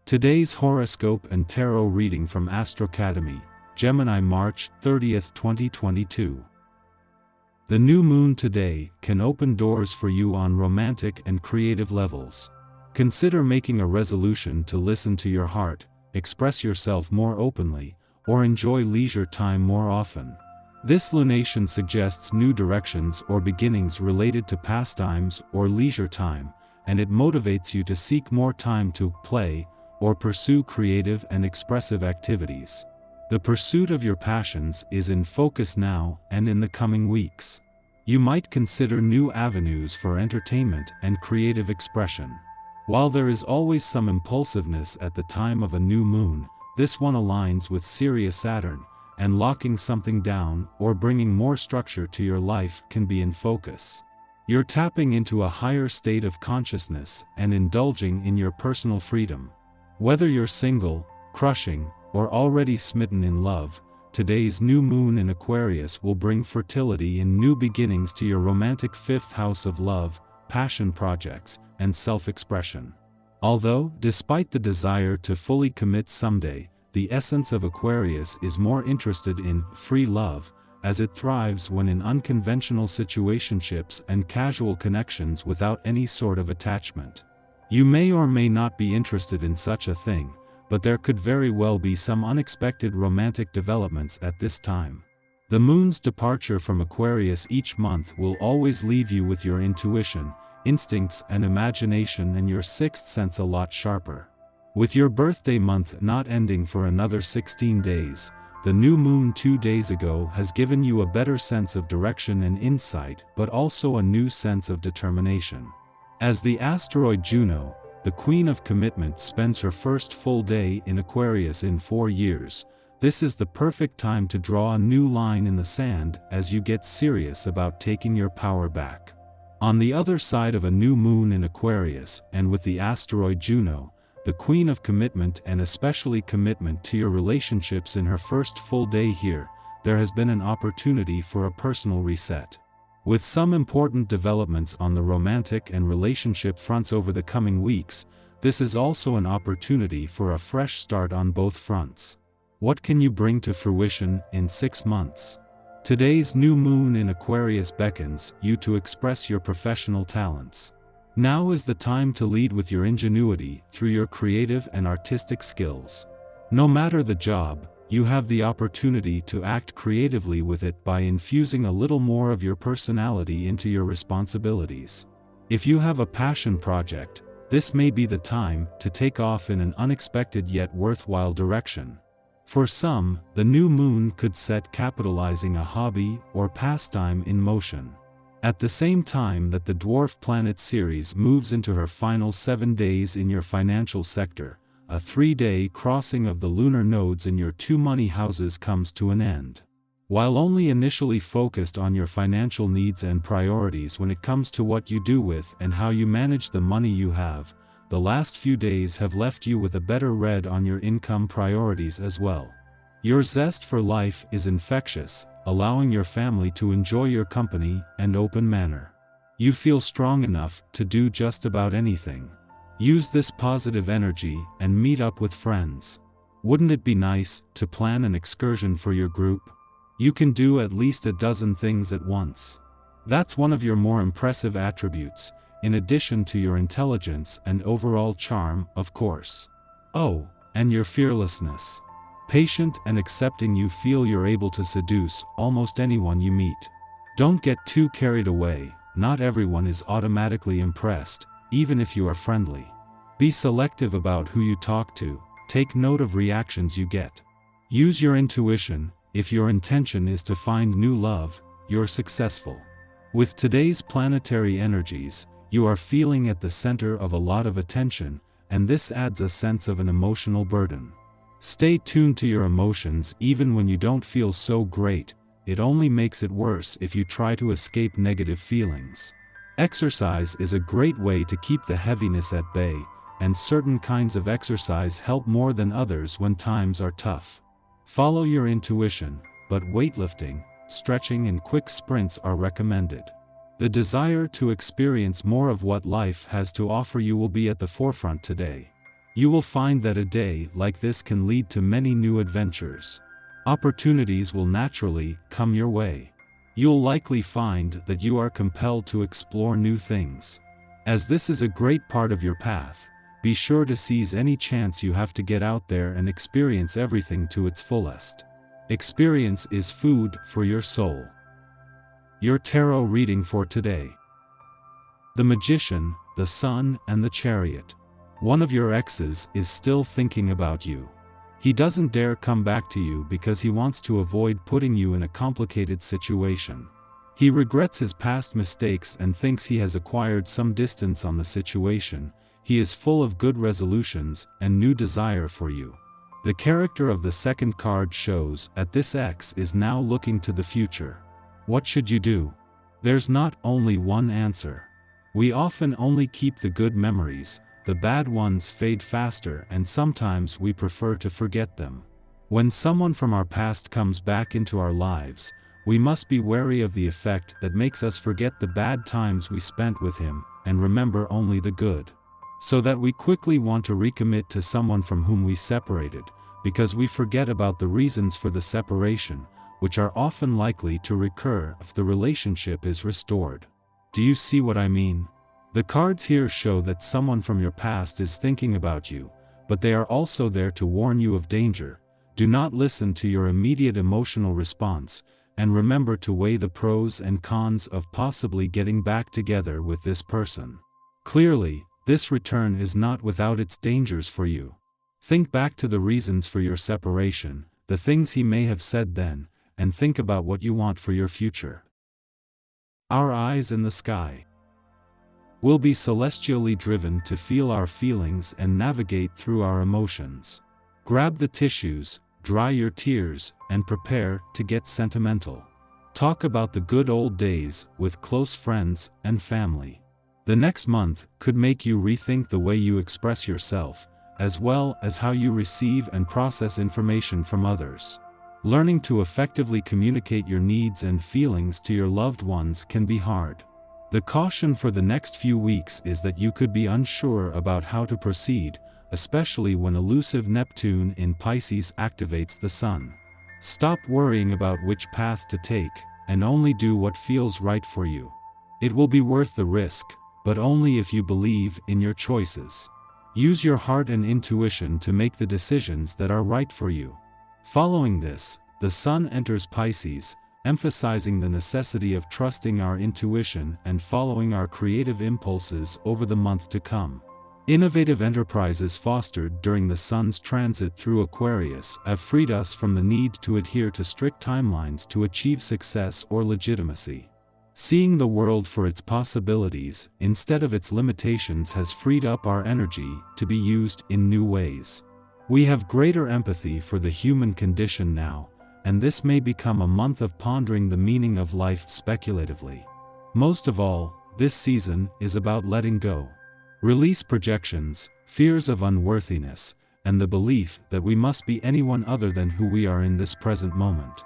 Today's horoscope and tarot reading from Astrocademy, Gemini, March 30th, 2022. The new moon today can open doors for you on romantic and creative levels. Consider making a resolution to listen to your heart, express yourself more openly, or enjoy leisure time more often. This lunation suggests new directions or beginnings related to pastimes or leisure time, and it motivates you to seek more time to play or pursue creative and expressive activities. The pursuit of your passions is in focus now and in the coming weeks. You might consider new avenues for entertainment and creative expression. While there is always some impulsiveness at the time of a new moon, this one aligns with Sirius Saturn, and locking something down or bringing more structure to your life can be in focus. You're tapping into a higher state of consciousness and indulging in your personal freedom. Whether you're single, crushing, or already smitten in love, today's new moon in Aquarius will bring fertility and new beginnings to your romantic fifth house of love, passion projects, and self-expression. Although, despite the desire to fully commit someday, the essence of Aquarius is more interested in free love, as it thrives when in unconventional situationships and casual connections without any sort of attachment. You may or may not be interested in such a thing, but there could very well be some unexpected romantic developments at this time. The moon's departure from Aquarius each month will always leave you with your intuition, instincts and imagination and your sixth sense a lot sharper. With your birthday month not ending for another 16 days, the new moon 2 days ago has given you a better sense of direction and insight, but also a new sense of determination. As the asteroid Juno, the queen of commitment, spends her first full day in Aquarius in 4 years, this is the perfect time to draw a new line in the sand as you get serious about taking your power back. On the other side of a new moon in Aquarius, and with the asteroid Juno, the queen of commitment and especially commitment to your relationships in her first full day here, there has been an opportunity for a personal reset. With some important developments on the romantic and relationship fronts over the coming weeks, this is also an opportunity for a fresh start on both fronts. What can you bring to fruition in 6 months? Today's new moon in Aquarius beckons you to express your professional talents. Now is the time to lead with your ingenuity through your creative and artistic skills. No matter the job, you have the opportunity to act creatively with it by infusing a little more of your personality into your responsibilities. If you have a passion project, this may be the time to take off in an unexpected yet worthwhile direction. For some, the new moon could set capitalizing a hobby or pastime in motion. At the same time that the dwarf planet Ceres moves into her final 7 days in your financial sector, a 3-day crossing of the lunar nodes in your 2 money houses comes to an end. While only initially focused on your financial needs and priorities when it comes to what you do with and how you manage the money you have, the last few days have left you with a better read on your income priorities as well. Your zest for life is infectious, allowing your family to enjoy your company and open manner. You feel strong enough to do just about anything. Use this positive energy and meet up with friends. Wouldn't it be nice to plan an excursion for your group? You can do at least a dozen things at once. That's one of your more impressive attributes, in addition to your intelligence and overall charm, of course. Oh, and your fearlessness. Patient and accepting, you feel you're able to seduce almost anyone you meet. Don't get too carried away, not everyone is automatically impressed, even if you are friendly. Be selective about who you talk to, take note of reactions you get. Use your intuition. If your intention is to find new love, you're successful. With today's planetary energies, you are feeling at the center of a lot of attention, and this adds a sense of an emotional burden. Stay tuned to your emotions even when you don't feel so great, it only makes it worse if you try to escape negative feelings. Exercise is a great way to keep the heaviness at bay, and certain kinds of exercise help more than others when times are tough. Follow your intuition, but weightlifting, stretching and quick sprints are recommended. The desire to experience more of what life has to offer you will be at the forefront today. You will find that a day like this can lead to many new adventures. Opportunities will naturally come your way. You'll likely find that you are compelled to explore new things. As this is a great part of your path, be sure to seize any chance you have to get out there and experience everything to its fullest. Experience is food for your soul. Your tarot reading for today. The Magician, the Sun, and the Chariot. One of your exes is still thinking about you. He doesn't dare come back to you because he wants to avoid putting you in a complicated situation. He regrets his past mistakes and thinks he has acquired some distance on the situation. He is full of good resolutions and new desire for you. The character of the second card shows that this ex is now looking to the future. What should you do? There's not only one answer. We often only keep the good memories. The bad ones fade faster, and sometimes we prefer to forget them. When someone from our past comes back into our lives, we must be wary of the effect that makes us forget the bad times we spent with him, and remember only the good. So that we quickly want to recommit to someone from whom we separated, because we forget about the reasons for the separation, which are often likely to recur if the relationship is restored. Do you see what I mean? The cards here show that someone from your past is thinking about you, but they are also there to warn you of danger. Do not listen to your immediate emotional response, and remember to weigh the pros and cons of possibly getting back together with this person. Clearly, this return is not without its dangers for you. Think back to the reasons for your separation, the things he may have said then, and think about what you want for your future. Our eyes in the sky. We'll be celestially driven to feel our feelings and navigate through our emotions. Grab the tissues, dry your tears, and prepare to get sentimental. Talk about the good old days with close friends and family. The next month could make you rethink the way you express yourself, as well as how you receive and process information from others. Learning to effectively communicate your needs and feelings to your loved ones can be hard. The caution for the next few weeks is that you could be unsure about how to proceed, especially when elusive Neptune in Pisces activates the Sun. Stop worrying about which path to take, and only do what feels right for you. It will be worth the risk, but only if you believe in your choices. Use your heart and intuition to make the decisions that are right for you. Following this, the Sun enters Pisces, emphasizing the necessity of trusting our intuition and following our creative impulses over the month to come. Innovative enterprises fostered during the Sun's transit through Aquarius have freed us from the need to adhere to strict timelines to achieve success or legitimacy. Seeing the world for its possibilities instead of its limitations has freed up our energy to be used in new ways. We have greater empathy for the human condition now, and this may become a month of pondering the meaning of life speculatively. Most of all, this season is about letting go. Release projections, fears of unworthiness, and the belief that we must be anyone other than who we are in this present moment.